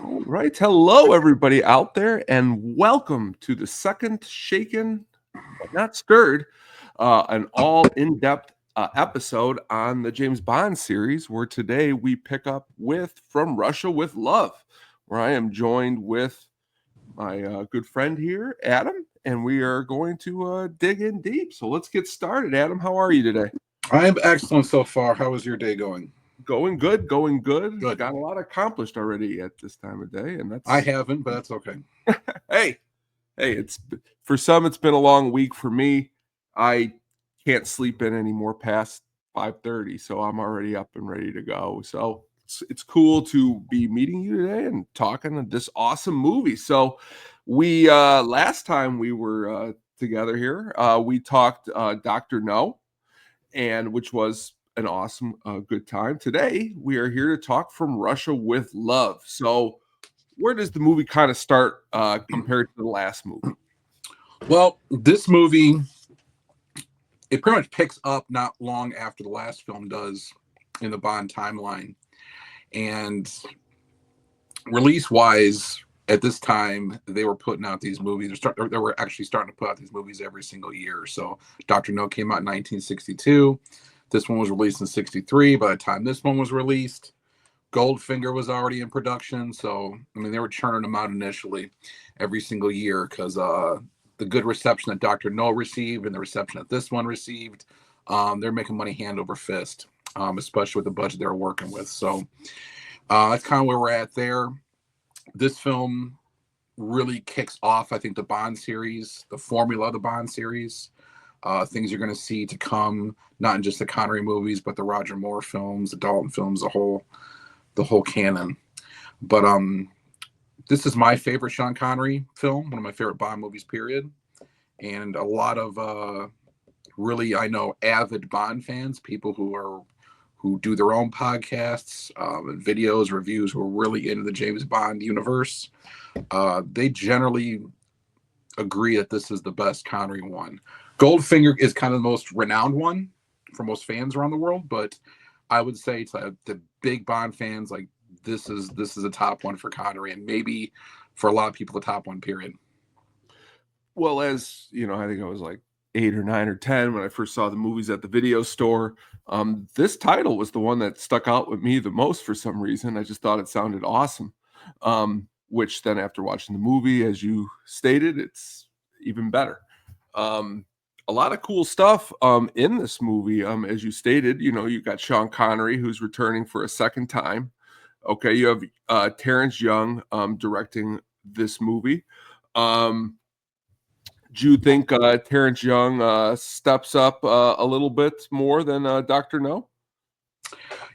All right. Hello, everybody out there, and welcome to the second Shaken, but not stirred, an all in-depth episode on the James Bond series, where today we pick up with From Russia with Love, where I am joined with my good friend here, Adam, and we are going to dig in deep. So let's get started. Adam, how are you today? I'm excellent so far. How is your day going? Going good, going good. Good. Got a lot accomplished already at this time of day, and I that's haven't, but that's okay. hey, hey, it's for some it's been a long week. For me, I can't sleep in anymore past 5:30, so I'm already up and ready to go. So it's cool to be meeting you today and talking this awesome movie. So we last time we were together here, we talked Dr. No, and which was an awesome good time. Today we are here to talk From Russia with Love. So where does the movie kind of start compared to the last movie? Well, this movie, it pretty much picks up not long after the last film does in the Bond timeline. And release wise, at this time, they were putting out these movies. They were actually starting to put out these movies every single year. So Dr. No came out in 1962. This one was released in 63. By the time this one was released, Goldfinger was already in production, so I mean they were churning them out initially every single year because the good reception that Dr. No received and the reception that this one received, they're making money hand over fist, especially with the budget they're working with. So that's kind of where we're at there. This film really kicks off, I think, the Bond series, the formula of the Bond series. Things you're going to see to come, not in just the Connery movies, but the Roger Moore films, the Dalton films, the whole canon. But this is my favorite Sean Connery film, one of my favorite Bond movies, period. And a lot of really, I know, avid Bond fans, people who do their own podcasts and videos, reviews, who are really into the James Bond universe. They generally agree that this is the best Connery one. Goldfinger is kind of the most renowned one for most fans around the world, but I would say to the big Bond fans, like this is a top one for Connery, and maybe for a lot of people the top one. Period. Well, as you know, I think I was like 8 or 9 or 10 when I first saw the movies at the video store. This title was the one that stuck out with me the most for some reason. I just thought it sounded awesome. Which then, after watching the movie, as you stated, it's even better. A lot of cool stuff in this movie. As you stated, you know, you got Sean Connery who's returning for a second time. Okay, you have Terrence Young directing this movie. Um, do you think Terrence Young steps up a little bit more than Dr. No?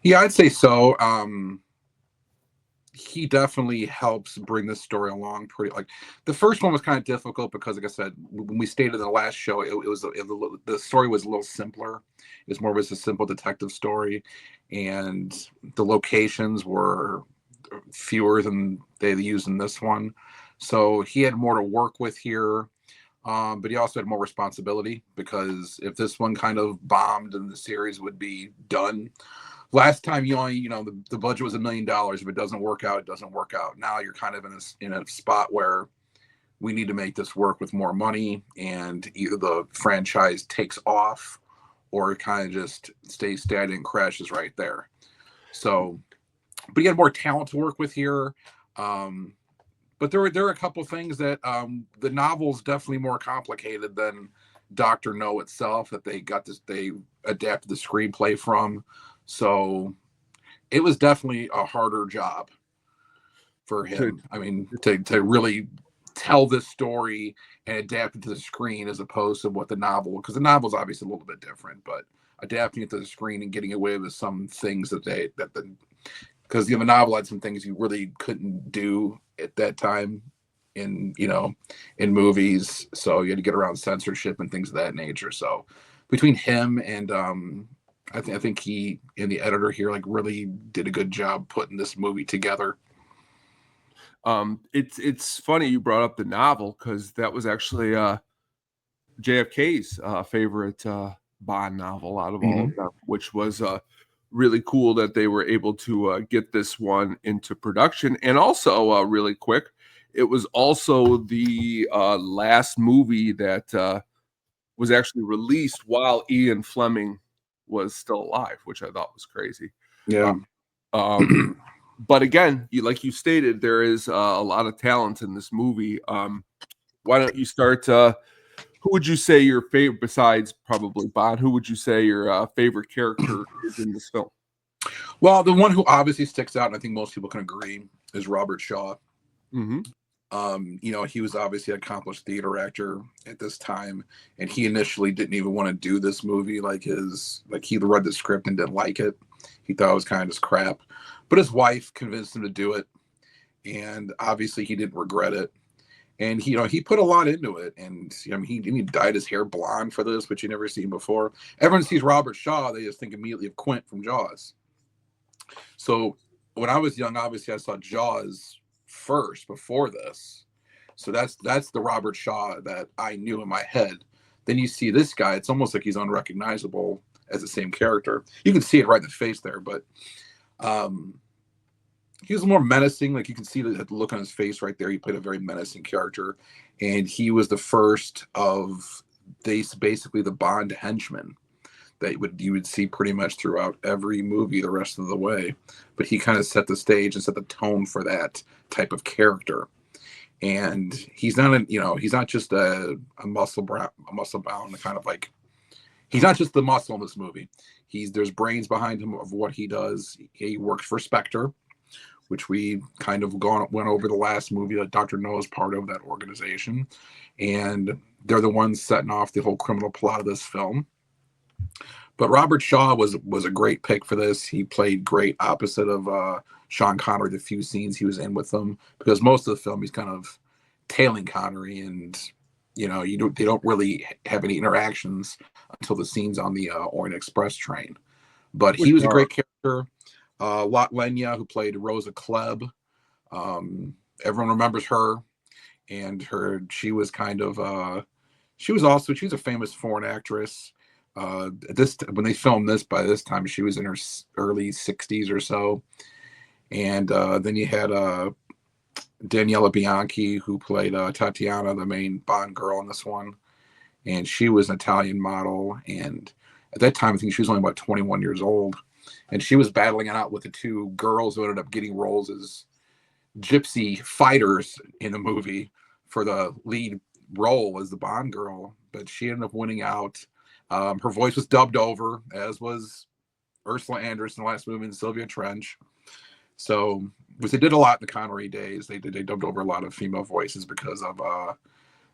Yeah, I'd say so. He definitely helps bring this story along pretty. Like the first one was kind of difficult because, like I said, when we stated in the last show, the story was a little simpler. It was more of a simple detective story, and the locations were fewer than they used in this one. So he had more to work with here, but he also had more responsibility because if this one kind of bombed, then the series would be done. Last time the budget was $1 million. If it doesn't work out, it doesn't work out. Now you're kind of in a spot where we need to make this work with more money, and either the franchise takes off or it kind of just stays steady and crashes right there. So, but he had more talent to work with here. Um, but there are a couple things that the novel's definitely more complicated than Doctor No itself. That they adapted the screenplay from. So it was definitely a harder job for To him. I mean, to really tell this story and adapt it to the screen as opposed to what the novel, because the novel is obviously a little bit different, but adapting it to the screen and getting away with some things because the novel had some things you really couldn't do at that time in movies, so you had to get around censorship and things of that nature. So between him and I think he and the editor here like really did a good job putting this movie together. it's funny you brought up the novel because that was actually JFK's favorite Bond novel out of all Mm-hmm. of them, which was really cool that they were able to get this one into production. And also, really quick, it was also the last movie that was actually released while Ian Fleming was still alive, which I thought was crazy. Yeah. But again, like you stated, there is a lot of talent in this movie. Why don't you start? Who would you say your favorite, besides probably Bond? Who would you say your favorite character is in this film? Well, the one who obviously sticks out, and I think most people can agree, is Robert Shaw. Mm-hmm. He was obviously an accomplished theater actor at this time, and he initially didn't even want to do this movie. He read the script and didn't like it. He thought it was kind of just crap. But his wife convinced him to do it, and obviously he didn't regret it. And he put a lot into it, and he dyed his hair blonde for this, which you never seen before. Everyone sees Robert Shaw, they just think immediately of Quint from Jaws. So when I was young, obviously I saw Jaws first before this. So that's the Robert Shaw that I knew in my head. Then you see this guy, it's almost like he's unrecognizable as the same character. You can see it right in the face there, but he was more menacing. Like you can see the look on his face right there. He played a very menacing character, and he was the first of basically the Bond henchman that you would see pretty much throughout every movie the rest of the way. But he kind of set the stage and set the tone for that type of character. And he's not he's not just a muscle bound kind of like, he's not just the muscle in this movie. There's brains behind him of what he does. He works for Spectre, which we kind of went over the last movie, that Dr. No is part of that organization. And they're the ones setting off the whole criminal plot of this film. But Robert Shaw was a great pick for this. He played great opposite of Sean Connery, the few scenes he was in with them, because most of the film he's kind of tailing Connery, and they don't really have any interactions until the scenes on the Orient Express train. But he was a great character. Lot Lenya, who played Rosa Klebb, everyone remembers her, and she was a famous foreign actress. When they filmed this, by this time she was in her early 60s or so. And then you had Daniela Bianchi, who played Tatiana, the main Bond girl in this one, and she was an Italian model, and at that time I think she was only about 21 years old, and she was battling it out with the two girls who ended up getting roles as gypsy fighters in the movie for the lead role as the Bond girl, but she ended up winning out. Her voice was dubbed over, as was Ursula Andress in the last movie, in Sylvia Trench. So, which they did a lot in the Connery days. They dubbed over a lot of female voices because of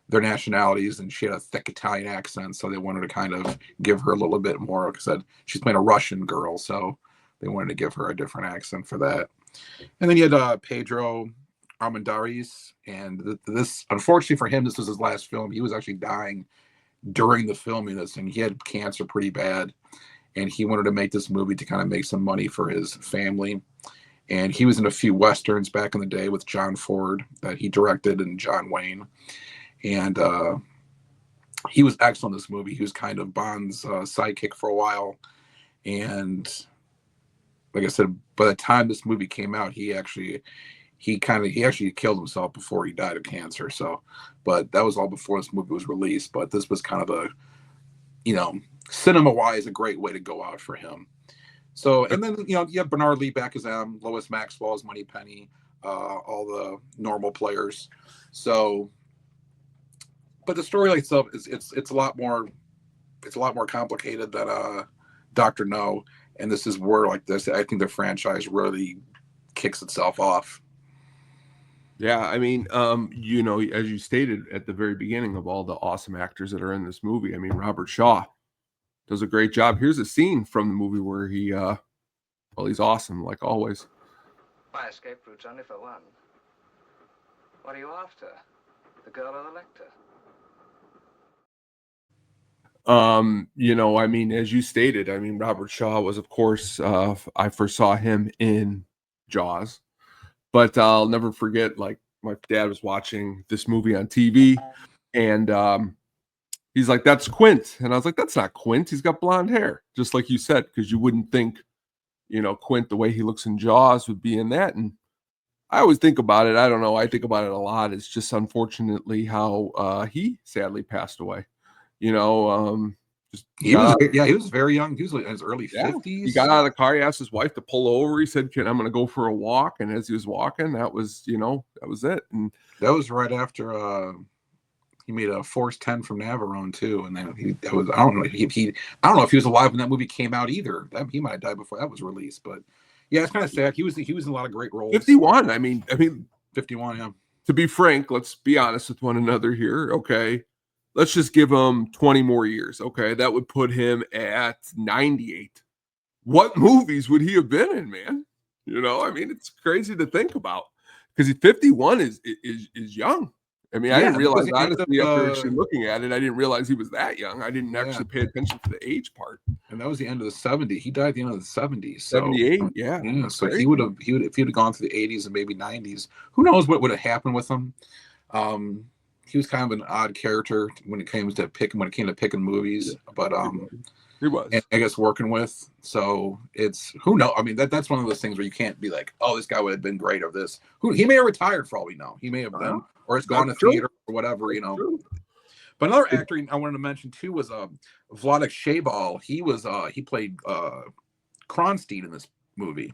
their nationalities, and she had a thick Italian accent, so they wanted to kind of give her a little bit more. Like I said, she's playing a Russian girl, so they wanted to give her a different accent for that. And then you had Pedro Armendariz, and this, unfortunately for him, this was his last film. He was actually dying during the filming of this, and he had cancer pretty bad, and he wanted to make this movie to kind of make some money for his family. And he was in a few westerns back in the day with John Ford that he directed, and John Wayne. And he was excellent in this movie. He was kind of Bond's sidekick for a while. And like I said, by the time this movie came out, he actually killed himself before he died of cancer. So, but that was all before this movie was released. But this was kind of cinema-wise, a great way to go out for him. So, and then you have Bernard Lee back as M, Lois Maxwell as Moneypenny, all the normal players. So, but the story itself it's a lot more complicated than Dr. No, and this is where, like this, I think the franchise really kicks itself off. Yeah, I mean, as you stated at the very beginning, of all the awesome actors that are in this movie, I mean, Robert Shaw does a great job. Here's a scene from the movie where he's awesome, like always. My escape route's only for one. What are you after? The girl or the lector? I mean, as you stated, I mean, Robert Shaw was, of course, I first saw him in Jaws. But I'll never forget, like, my dad was watching this movie on TV, and he's like, "That's Quint." And I was like, "That's not Quint. He's got blonde hair." Just like you said, because you wouldn't think Quint, the way he looks in Jaws, would be in that. And I always think about it. I don't know. I think about it a lot. It's just unfortunately how he sadly passed away. Just He got was, out. yeah, he was very young. He was in his early Yeah, he 50s. got out of the car. He asked his wife to pull over. He said, "I'm going to go for a walk." And as he was walking, that was it. And That was right after he made a Force 10 from Navarone too, and then that was I don't know I don't know if he was alive when that movie came out either. He might have died before that was released, but yeah, it's kind of sad. He was in a lot of great roles. 51. I mean, 51. Yeah. To be frank, let's be honest with one another here. Okay, let's just give him 20 more years. Okay, that would put him at 98. What movies would he have been in, man? I mean, it's crazy to think about because 51 is young. I mean, I Yeah, didn't that was realize, the end honestly, after actually of looking at it, I didn't realize he was that young. I didn't actually pay attention to the age part. and that was the end of the 70s. He died at the end of the 70s. So 78, yeah. So Crazy. he would if he'd have gone through the 80s and maybe 90s. Who knows what would have happened with him? He was kind of an odd character when it came to picking movies, but He was. and I guess working with. So it's who knows. I mean, that's one of those things where you can't be like, oh, this guy would have been great or this. He may have retired for all we know. He may have been, or has gone to theater or whatever, True. But another actor I wanted to mention too was Vladek Shaybal. He played Kronstein in this movie,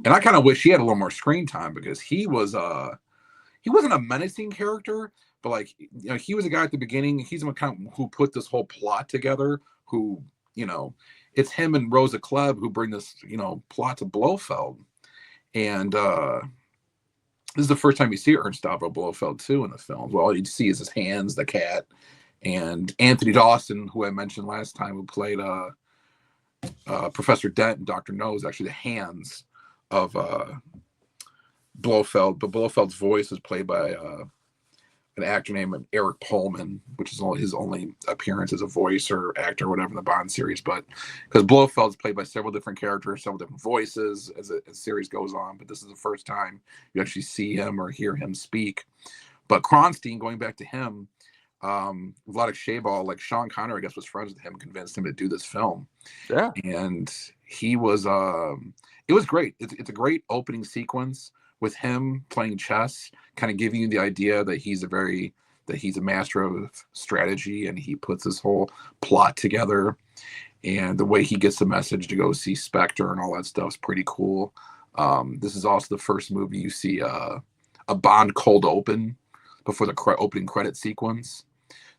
and I kind of wish he had a little more screen time because he wasn't a menacing character, but like he was a guy at the beginning. He's the one kind of who put this whole plot together. Who it's him and Rosa Klebb who bring this plot to Blofeld, and this is the first time you see Ernst Stavro Blofeld too in the film. Well, all you see is his hands, the cat, and Anthony Dawson, who I mentioned last time, who played Professor Dent and Dr. No, is actually the hands of Blofeld. But Blofeld's voice is played by an actor named Eric Pullman, which is his only appearance as a voice or actor or whatever in the Bond series. But because Blofeld's played by several different characters, several different voices as the series goes on. But this is the first time you actually see him or hear him speak. But Kronstein, going back to him, Vladek Shaybal, like Sean Connery, I guess, was friends with him, convinced him to do this film. Yeah. And he was, it was great. It's a great opening sequence with him playing chess, kind of giving you the idea that he's a master of strategy, and he puts this whole plot together, and the way he gets the message to go see Spectre and all that stuff is pretty cool. This is also the first movie you see a Bond cold open before the opening credit sequence.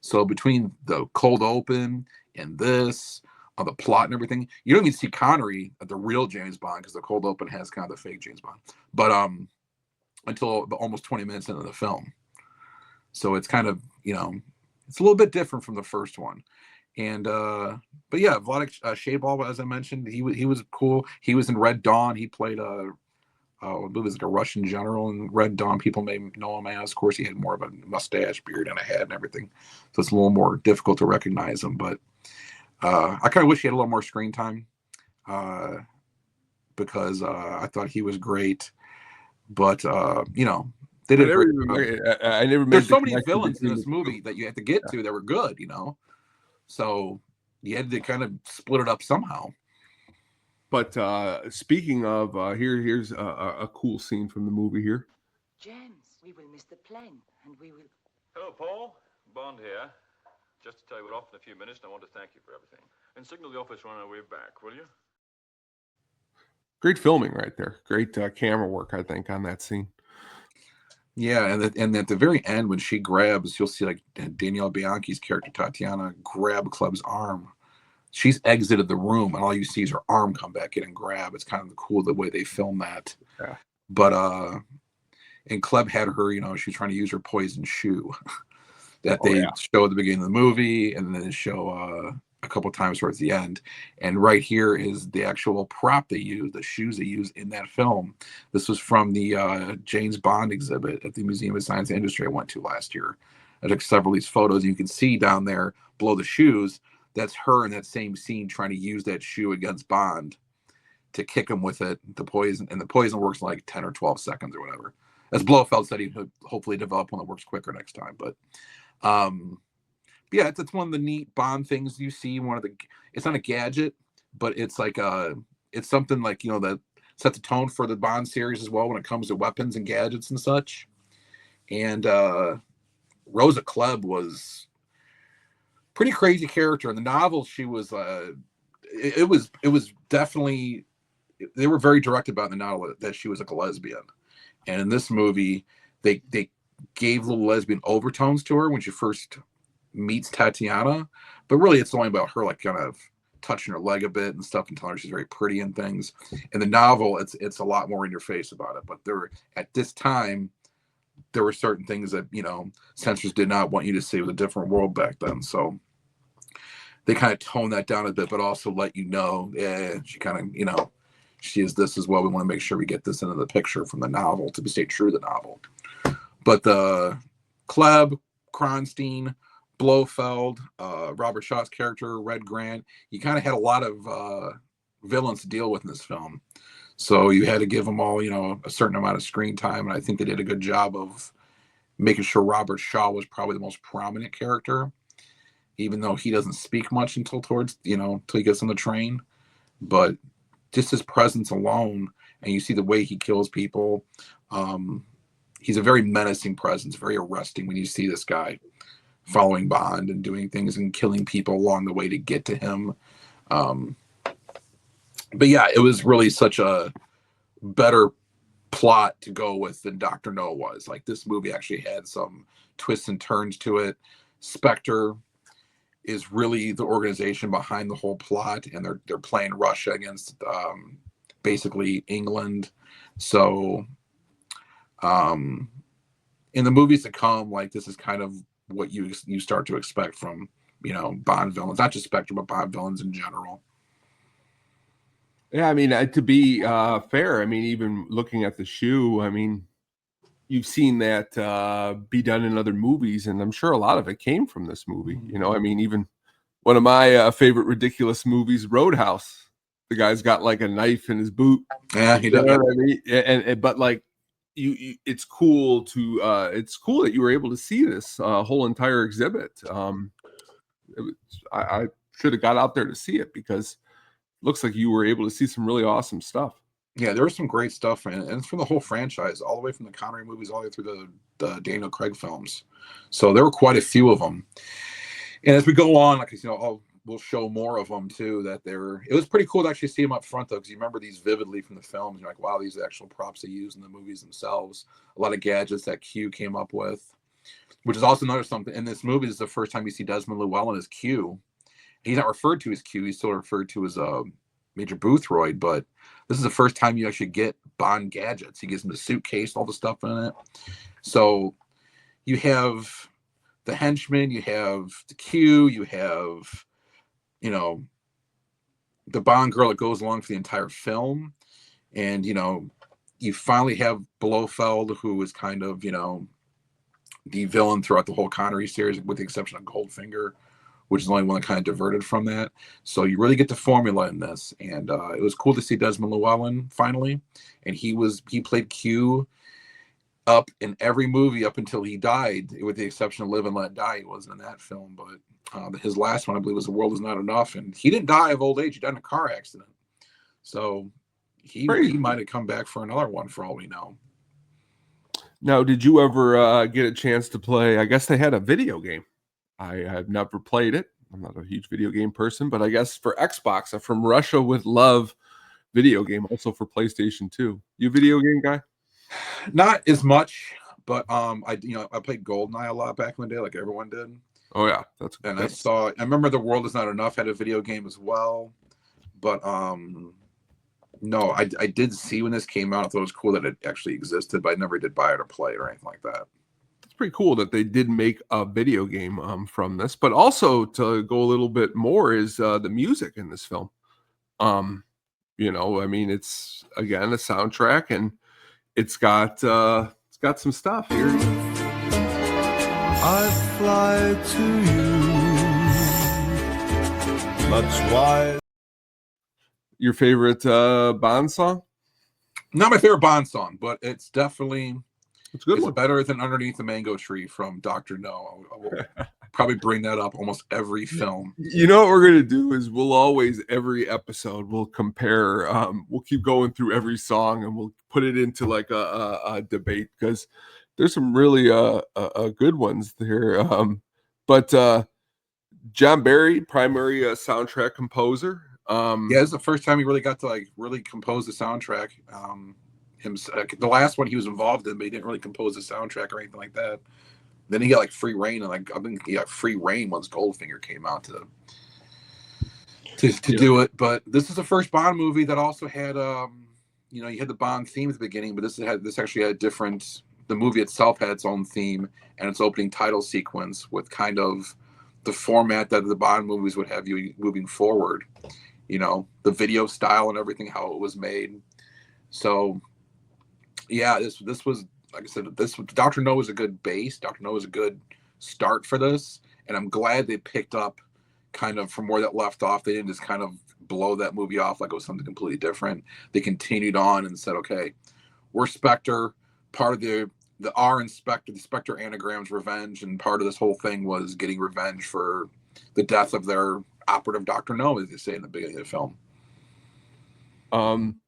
So between the cold open and this, on the plot and everything, you don't even see Connery at the real James Bond because the cold open has kind of the fake James Bond. But until almost 20 minutes into the film. So it's kind of, it's a little bit different from the first one. And but yeah, Vladek Shaybal, as I mentioned, he was cool. He was in Red Dawn. He played I believe it was like a Russian general in Red Dawn. People may know him as. Of course, he had more of a mustache, beard, and a hat and everything. So it's a little more difficult to recognize him. But I kind of wish he had a little more screen time because I thought he was great. But they did. I never made. There's so many villains in this movie that you had to get to that were good, So you had to kind of split it up somehow. But speaking of, here's a cool scene from the movie here. James, we will miss the plane, and we will. Hello, Paul. Bond here. Just to tell you we're off in a few minutes, and I want to thank you for everything. And signal the office when on our way back, will you? Great filming right there. Great camera work, I think, on that scene. Yeah, and at the very end, when she grabs, you'll see like Danielle Bianchi's character Tatiana grab Klebb's arm. She's exited the room, and all you see is her arm come back in and grab. It's kind of cool the way they film that. Yeah. But and Klebb had her, she was trying to use her poison shoe that they show at the beginning of the movie, and then show a couple times towards the end. And right here is the actual prop they use, the shoes they use in that film. This was from the James Bond exhibit at the Museum of Science and Industry I went to last year. I took several of these photos. You can see down there below the shoes, that's her in that same scene trying to use that shoe against Bond to kick him with it, the poison. And the poison works in like 10 or 12 seconds or whatever. As Blofeld said, he'd hopefully develop one that works quicker next time. But yeah, it's one of the neat Bond things you see. It's not a gadget, but it's like it's something like, that set the tone for the Bond series as well when it comes to weapons and gadgets and such. And Rosa Klebb was pretty crazy character. In the novel, she was it was definitely, they were very direct about in the novel that she was like a lesbian. And in this movie, they gave little lesbian overtones to her when she first meets Tatiana, but really it's only about her like kind of touching her leg a bit and stuff and telling her she's very pretty and things. In the novel, it's a lot more in your face about it. But at this time, there were certain things that censors did not want you to see. It was a different world back then, so they kind of toned that down a bit, but also let she kind of she is this as well. We want to make sure we get this into the picture from the novel to stay true to the novel. But the Klebb, Kronstein, Blofeld, Robert Shaw's character, Red Grant, you kind of had a lot of villains to deal with in this film. So you had to give them all, a certain amount of screen time. And I think they did a good job of making sure Robert Shaw was probably the most prominent character, even though he doesn't speak much until till he gets on the train. But just his presence alone, and you see the way he kills people. He's a very menacing presence, very arresting when you see this guy following Bond and doing things and killing people along the way to get to him. But yeah, it was really such a better plot to go with than Dr. No was. Like, this movie actually had some twists and turns to it. Spectre is really the organization behind the whole plot, and they're playing Russia against basically England. So in the movies to come, like, this is kind of what you start to expect from Bond villains, not just Spectre, but Bond villains in general. Yeah, I mean, to be fair, I mean, even looking at the shoe, I mean, you've seen that be done in other movies, and I'm sure a lot of it came from this movie. I mean, even one of my favorite ridiculous movies, Roadhouse, the guy's got like a knife in his boot. Yeah, he does. You know what I mean? And but like, it's cool that you were able to see this whole entire exhibit. I should have got out there to see it, because it looks like you were able to see some really awesome stuff. Yeah, there was some great stuff, and it's from the whole franchise, all the way from the Connery movies all the way through the Daniel Craig films. So there were quite a few of them. And as we go on, like, we'll show more of them too. It was pretty cool to actually see them up front, though, because you remember these vividly from the films. You're like, wow, these are actual props they use in the movies themselves. A lot of gadgets that Q came up with, which is also another something. In this movie, this is the first time you see Desmond Llewellyn as Q. He's not referred to as Q. He's still referred to as Major Boothroyd, but this is the first time you actually get Bond gadgets. He gives him the suitcase, all the stuff in it. So you have the henchman, you have the Q, you have, the Bond girl that goes along for the entire film. And, you finally have Blofeld, who is kind of, the villain throughout the whole Connery series, with the exception of Goldfinger, which is the only one that kind of diverted from that. So you really get the formula in this. And it was cool to see Desmond Llewellyn finally. And he played Q up in every movie up until he died, with the exception of Live and Let Die. He wasn't in that film, but his last one, I believe, was The World Is Not Enough. And he didn't die of old age. He died in a car accident. So he might have come back for another one, for all we know. Now, did you ever get a chance to play? I guess they had a video game. I have never played it. I'm not a huge video game person, but I guess for Xbox, a From Russia with Love video game, also for PlayStation 2. You a video game guy? Not as much, but I played GoldenEye a lot back in the day, like everyone did. Oh yeah, I remember The World Is Not Enough had a video game as well, but no, I did see when this came out. I thought it was cool that it actually existed, but I never did buy it or play it or anything like that. It's pretty cool that they did make a video game from this. But also, to go a little bit more, is the music in this film. I mean, it's, again, a soundtrack, and it's got some stuff here. I fly to you, much wide. Your favorite Bond song? Not my favorite Bond song, but it's definitely It's a good It's one. better than Underneath the Mango Tree from Dr. No. I will probably bring that up almost every film. You know what we're gonna do is we'll always every episode we'll compare. We'll keep going through every song and we'll put it into like a debate because there's some really good ones there. But John Barry, primary soundtrack composer. Yeah, this is the first time he really got to like really compose the soundtrack. The last one he was involved in, but he didn't really compose the soundtrack or anything like that. Then he got like free reign, and like I think he got free reign once Goldfinger came out to do it. But this is the first Bond movie that also had you had the Bond theme at the beginning, but this actually had different. The movie itself had its own theme and its opening title sequence with kind of the format that the Bond movies would have you moving forward. The video style and everything, how it was made. So yeah, this was, like I said, Dr. No was a good base. Dr. No was a good start for this, and I'm glad they picked up kind of from where that left off. They didn't just kind of blow that movie off like it was something completely different. They continued on and said, okay, we're Spectre. Part of the R in Spectre, the Spectre anagram's revenge, and part of this whole thing was getting revenge for the death of their operative Dr. No, as they say in the beginning of the film.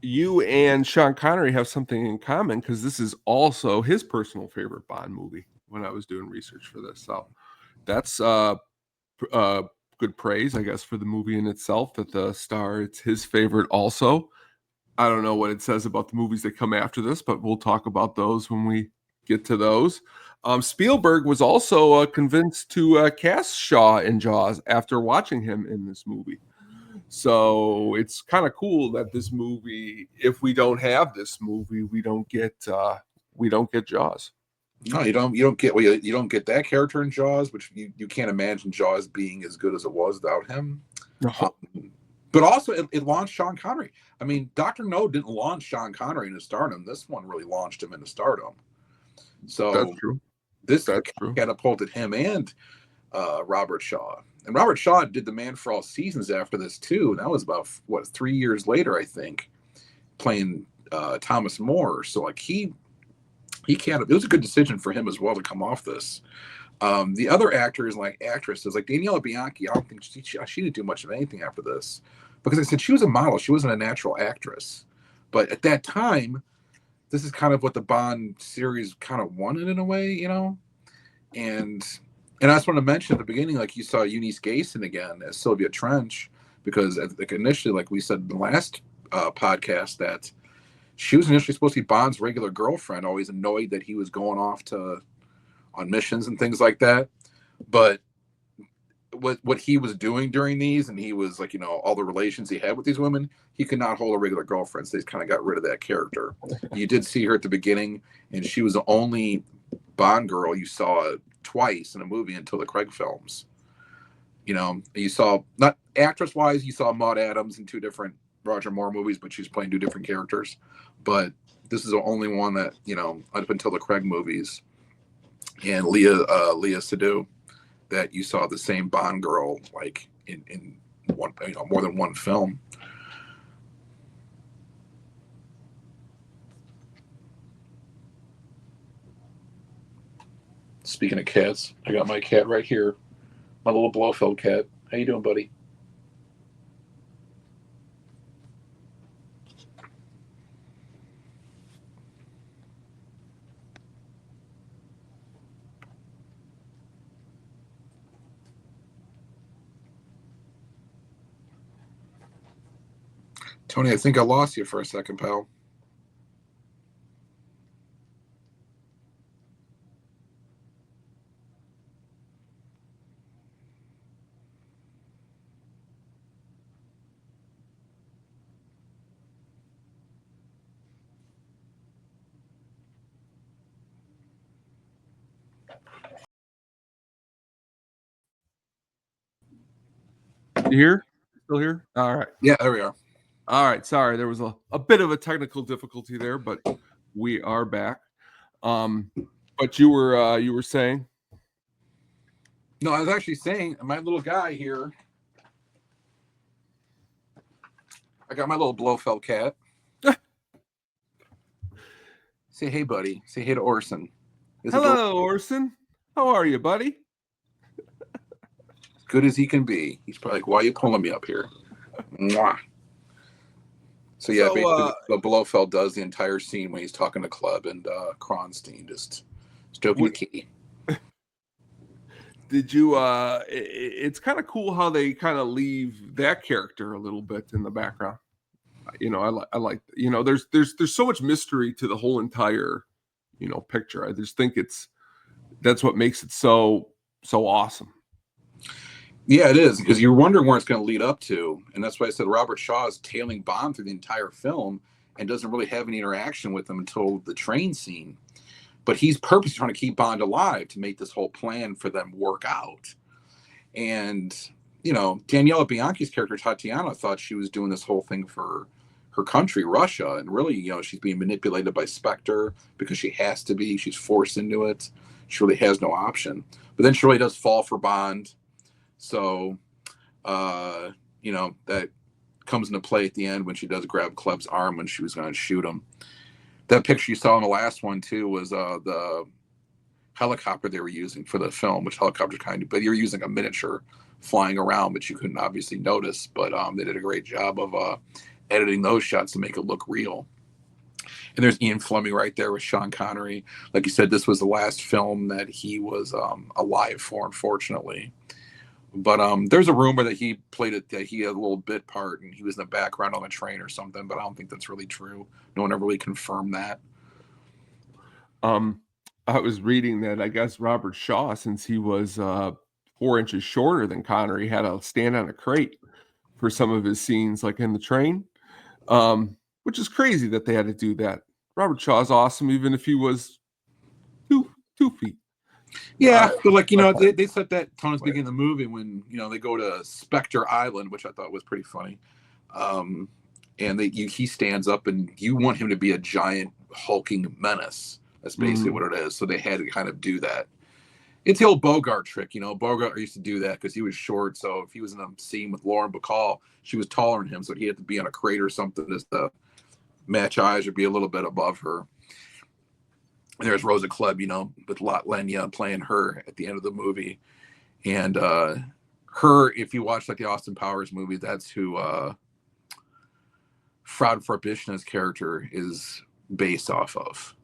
You and Sean Connery have something in common because this is also his personal favorite Bond movie when I was doing research for this. So that's good praise, I guess, for the movie in itself, that the star, it's his favorite also. I don't know what it says about the movies that come after this, but we'll talk about those when we get to those. Spielberg was also convinced to cast Shaw in Jaws after watching him in this movie. So it's kind of cool that this movie, if we don't have this movie, we don't get Jaws. No, you don't get that character in Jaws, which you can't imagine Jaws being as good as it was without him. But also it launched Sean Connery. I mean, Dr. No didn't launch Sean Connery into stardom. This one really launched him into stardom. So that's true. This catapulted him and Robert Shaw. And Robert Shaw did The Man for All Seasons after this too. And that was about 3 years later, I think, playing Thomas More. So like it was a good decision for him as well to come off this. The other actors, like actresses, like Daniela Bianchi, I don't think she didn't do much of anything after this, because I said she was a model. She wasn't a natural actress. But at that time, this is kind of what the Bond series kind of wanted in a way, And I just want to mention at the beginning, like you saw Eunice Gayson again as Sylvia Trench, because like initially, like we said in the last podcast, that she was initially supposed to be Bond's regular girlfriend, always annoyed that he was going off on missions and things like that. But what he was doing during these, and he was like, all the relations he had with these women, he could not hold a regular girlfriend. So they kind of got rid of that character. You did see her at the beginning, and she was the only Bond girl you saw twice in a movie until the Craig films. You saw, not actress wise, you saw Maud Adams in 2 different Roger Moore movies, but she's playing 2 different characters. But this is the only one that, up until the Craig movies, and Leah Seydoux, that you saw the same Bond girl like in one, more than one film. Speaking of cats, I got my cat right here, my little Blofeld cat. How you doing, buddy? Tony, I think I lost you for a second, pal. You here? Still here? All right. Yeah, there we are. All right. Sorry, there was a bit of a technical difficulty there, but we are back. But you were saying? No, I was actually saying, my little guy here, I got my little Blofeld cat. Say hey, buddy. Say hey to Orson. Hello, Orson. How are you, buddy? As good as he can be. He's probably like, why are you pulling me up here? Mwah. So yeah, basically, Blofeld does the entire scene when he's talking to Club and Kronstein just stroking the kitty. Did you? It's kind of cool how they kind of leave that character a little bit in the background. I like. There's so much mystery to the whole entire, picture. I just think that's what makes it so awesome. Yeah, it is, because you're wondering where it's going to lead up to, and that's why I said Robert Shaw is tailing Bond through the entire film and doesn't really have any interaction with him until the train scene. But he's purposely trying to keep Bond alive to make this whole plan for them work out. And, Daniela Bianchi's character, Tatiana, thought she was doing this whole thing for her country, Russia. And really, she's being manipulated by Spectre because she has to be. She's forced into it. She really has no option. But then she really does fall for Bond. So, that comes into play at the end when she does grab Club's arm when she was going to shoot him. That picture you saw in the last one, too, was the helicopter they were using for the film, which helicopter but you were using a miniature flying around, but you couldn't obviously notice. But they did a great job of editing those shots to make it look real. And there's Ian Fleming right there with Sean Connery. Like you said, this was the last film that he was alive for, unfortunately. But there's a rumor that he played it, that he had a little bit part and he was in the background on the train or something, but I don't think that's really true. No one ever really confirmed that. I was reading that I guess Robert Shaw, since he was 4 inches shorter than Connery, had to stand on a crate for some of his scenes, like in the train, which is crazy that they had to do that. Robert Shaw's awesome, even if he was 2 feet. Yeah, but they set that tone at the beginning of the movie when they go to Spectre Island, which I thought was pretty funny. And he stands up, and you want him to be a giant hulking menace. That's basically what it is. So they had to kind of do that. It's the old Bogart trick, Bogart used to do that because he was short. So if he was in a scene with Lauren Bacall, she was taller than him, so he had to be on a crate or something just to match eyes or be a little bit above her. There's Rosa Club, with Lot Lenya playing her at the end of the movie. And her, if you watch the Austin Powers movie, that's who Fraud Forbishna's character is based off of.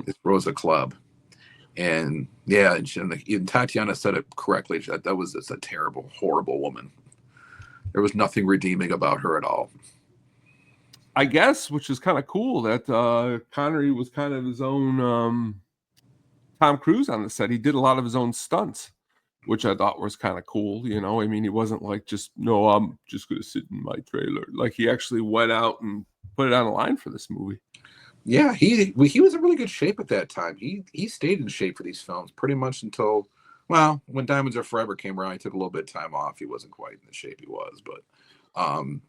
It's Rosa Club. And yeah, and Tatiana said it correctly. That was just a terrible, horrible woman. There was nothing redeeming about her at all. I guess, which is kind of cool, that Connery was kind of his own Tom Cruise on the set. He did a lot of his own stunts, which I thought was kind of cool. I mean, he wasn't like I'm just going to sit in my trailer. Like, he actually went out and put it on the line for this movie. Yeah, he was in really good shape at that time. He stayed in shape for these films pretty much until, when Diamonds Are Forever came around, he took a little bit of time off. He wasn't quite in the shape he was, but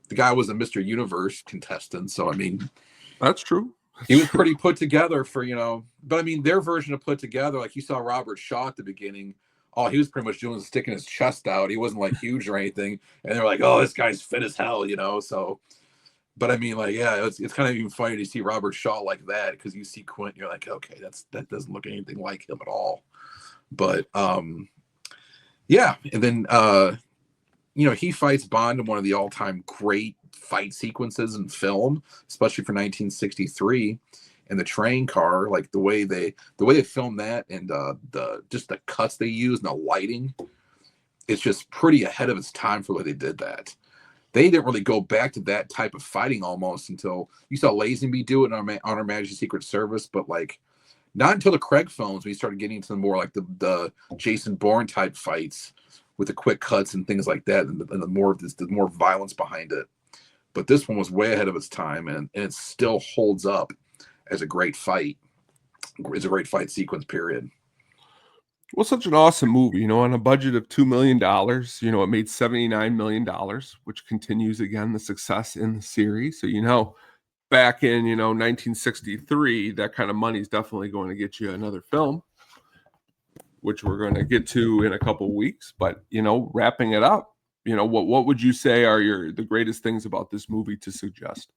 the guy was a Mr. Universe contestant, so I mean, that's true. He was pretty put together for, but I mean, their version of put together, like you saw Robert Shaw at the beginning, all he was pretty much doing was sticking his chest out. He wasn't like huge or anything, and they're like, oh, this guy's fit as hell, so. But I mean, it's kind of even funny to see Robert Shaw like that, because you see Quint, you're like, okay, that doesn't look anything like him at all. But yeah, and then he fights Bond in one of the all-time great fight sequences in film, especially for 1963, and the train car, like the way they filmed that, and the cuts they use and the lighting, it's just pretty ahead of its time for the way they did that. They didn't really go back to that type of fighting almost until you saw Lazenby do it on Her Majesty's Secret Service, but not until the Craig films we started getting into the more like the Jason Bourne type fights with the quick cuts and things like that, and the more violence behind it. But this one was way ahead of its time, and it still holds up as a great fight. It's a great fight sequence, period. Well, such an awesome movie, on a budget of $2 million, it made $79 million, which continues again the success in the series. So, back in, 1963, that kind of money is definitely going to get you another film, which we're going to get to in a couple of weeks. But, wrapping it up, what would you say are the greatest things about this movie to suggest?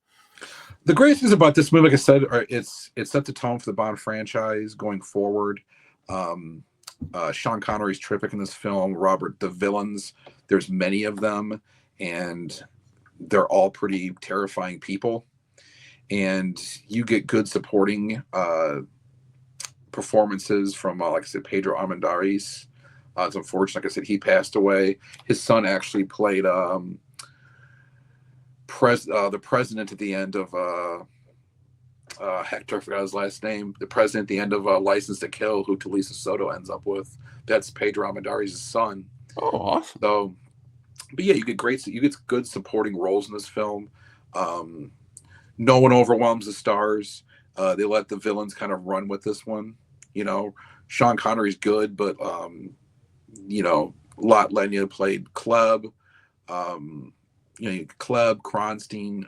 The greatest things about this movie, like I said, are it set the tone for the Bond franchise going forward. Sean Connery's terrific in this film. Robert, the villains, there's many of them, and they're all pretty terrifying people. And you get good supporting performances from, like I said, Pedro Armendariz. It's unfortunate, like I said, he passed away. His son actually played the president at the end of Hector, I forgot his last name. The president at the end of License to Kill, who Talisa Soto ends up with. That's Pedro Armendariz's son. Oh, awesome. So, but yeah, you get good supporting roles in this film. No one overwhelms the stars. They let the villains kind of run with this one. You know, Sean Connery's good, but Lot Lenya played Kleb. Kleb, Kronstein,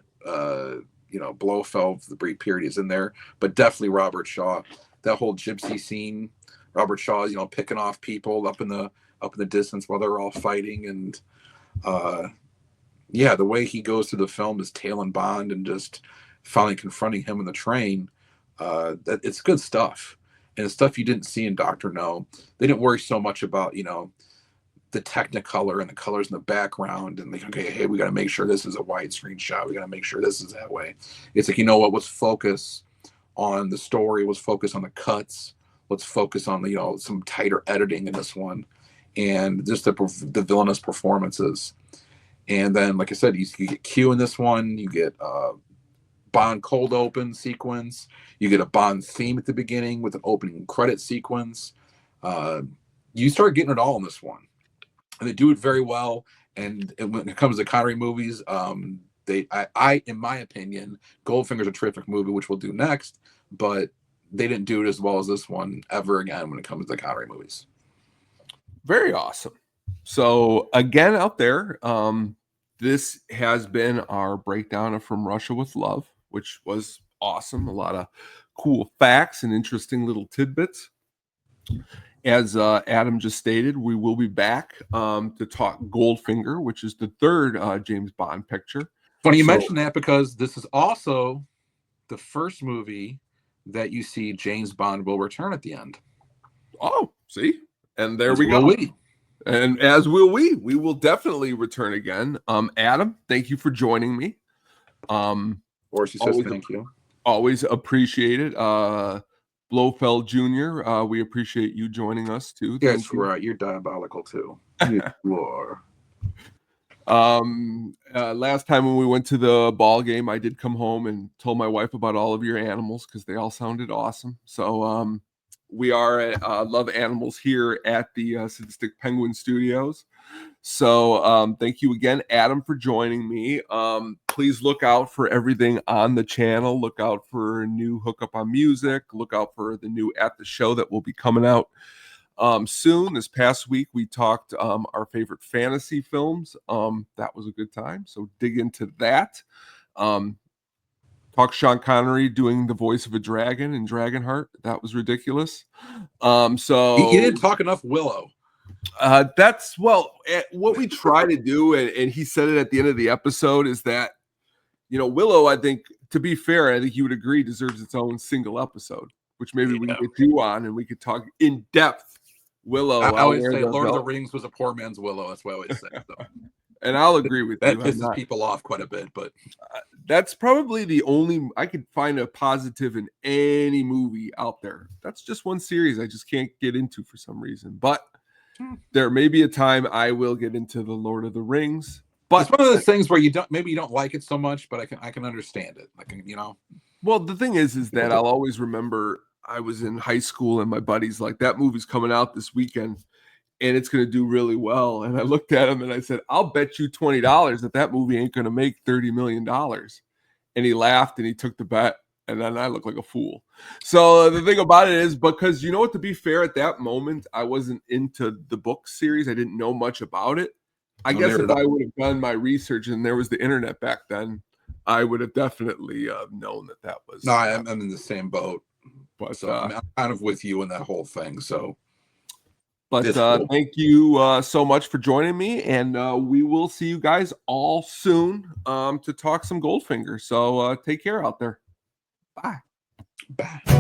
Blofeld, the brief period is in there, but definitely Robert Shaw. That whole gypsy scene, Robert Shaw, picking off people up in the distance while they're all fighting, and the way he goes through the film is tailing Bond and just finally confronting him in the train. That it's good stuff, and it's stuff you didn't see in Doctor No. They didn't worry so much about the Technicolor and the colors in the background, and hey, we got to make sure this is a widescreen shot. We got to make sure this is that way. It's like, let's focus on the story. Let's focus on the cuts. Let's focus on some tighter editing in this one, and just the villainous performances. And then, like I said, you get Q in this one. You get Bond cold open sequence. You get a Bond theme at the beginning with an opening credit sequence. You start getting it all in this one. And they do it very well. And when it comes to Connery movies, in my opinion, Goldfinger's a terrific movie, which we'll do next, but they didn't do it as well as this one ever again when it comes to Connery movies. Very awesome. So again, out there, this has been our breakdown of From Russia with Love, which was awesome. A lot of cool facts and interesting little tidbits. As Adam just stated, we will be back to talk Goldfinger, which is the third James Bond picture. Funny you mention that, because this is also the first movie that you see James Bond will return at the end. Oh, see? And there we go. And as will we. We will definitely return again. Adam, thank you for joining me. Or she says thank you. Always appreciate it. Blofeld Jr., we appreciate you joining us too. That's right. You're diabolical too. You are. Last time when we went to the ball game, I did come home and told my wife about all of your animals because they all sounded awesome. So we are at Love Animals here at the Sadistic Penguin Studios. So thank you again, Adam, for joining me. Please look out for everything on the channel. Look out for new Hookup on Music. Look out for the new At the Show that will be coming out soon. This past week, we talked our favorite fantasy films. That was a good time. So dig into that. Talk Sean Connery doing the voice of a dragon in Dragonheart. That was ridiculous. So you didn't talk enough Willow. That's what we try to do, and he said it at the end of the episode, is that Willow, I think, to be fair, I think you would agree, deserves its own single episode, which maybe we can get you on and we could talk in depth Willow. I always say Lord of the Rings was a poor man's Willow. That's what I always say. So. And I'll agree with that you. That pisses people off quite a bit, but that's probably the only I could find a positive in any movie out there. That's just one series I just can't get into for some reason. But there may be a time I will get into the Lord of the Rings. But it's one of those things where you don't like it so much, but I can understand it. Well, the thing is that I'll always remember I was in high school and my buddies like, that movie's coming out this weekend and it's going to do really well. And I looked at him and I said, I'll bet you $20 that movie ain't going to make $30 million. And he laughed and he took the bet. And then I look like a fool. So the thing about it is, because to be fair, at that moment, I wasn't into the book series. I didn't know much about it. I guess if I would have done my research and there was the internet back then, I would have definitely known that was. No, I'm in the same boat. But so I'm kind of with you in that whole thing. So But That's cool. thank you so much for joining me, and we will see you guys all soon to talk some Goldfinger. So take care out there. Bye. Bye.